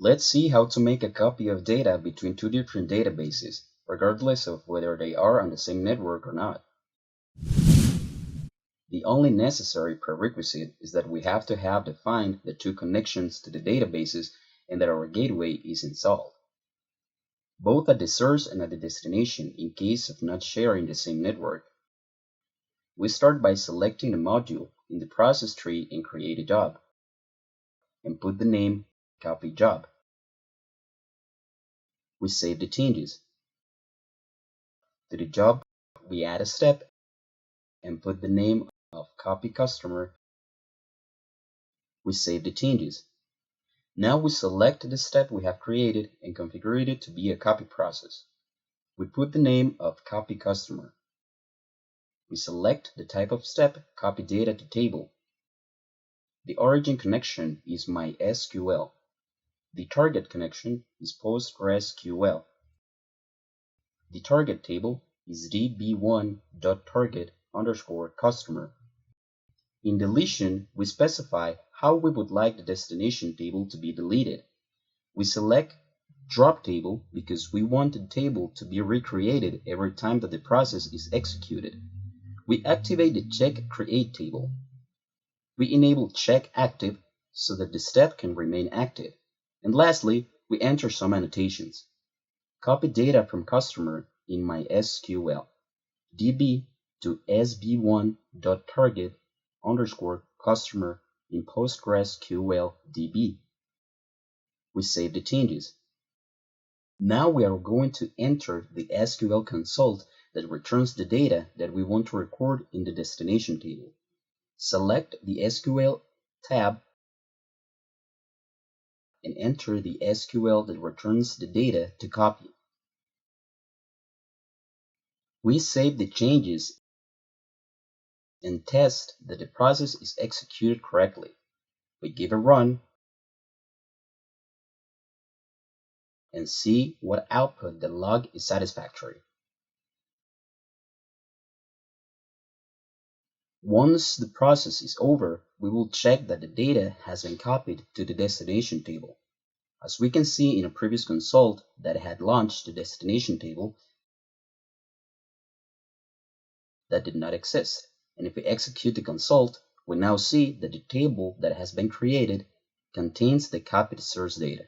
Let's see how to make a copy of data between two different databases, regardless of whether they are on the same network or not. The only necessary prerequisite is that we have to have defined the two connections to the databases and that our gateway is installed, both at the source and at the destination in case of not sharing the same network. We start by selecting a module in the process tree and create a job, and put the name copy job. We save the changes. To the job, we add a step and put the name of copy customer. We save the changes. Now we select the step we have created and configure it to be a copy process. We put the name of copy customer. We select the type of step, copy data to table. The origin connection is MySQL. The target connection is PostgreSQL. The target table is db1.target_customer. In deletion, we specify how we would like the destination table to be deleted. We select drop table because we want the table to be recreated every time that the process is executed. We activate the check create table. We enable check active so that the step can remain active. And lastly, we enter some annotations. Copy data from customer in MySQL db to sb1.target_customer in PostgreSQL db. We save the changes. Now we are going to enter the SQL console that returns the data that we want to record in the destination table. Select the SQL tab and enter the SQL that returns the data to copy. We save the changes and test that the process is executed correctly. We give a run and see what output the log is satisfactory. Once the process is over, we will check that the data has been copied to the destination table. As we can see in a previous console that had launched the destination table, that did not exist. And if we execute the console, we now see that the table that has been created contains the copied source data.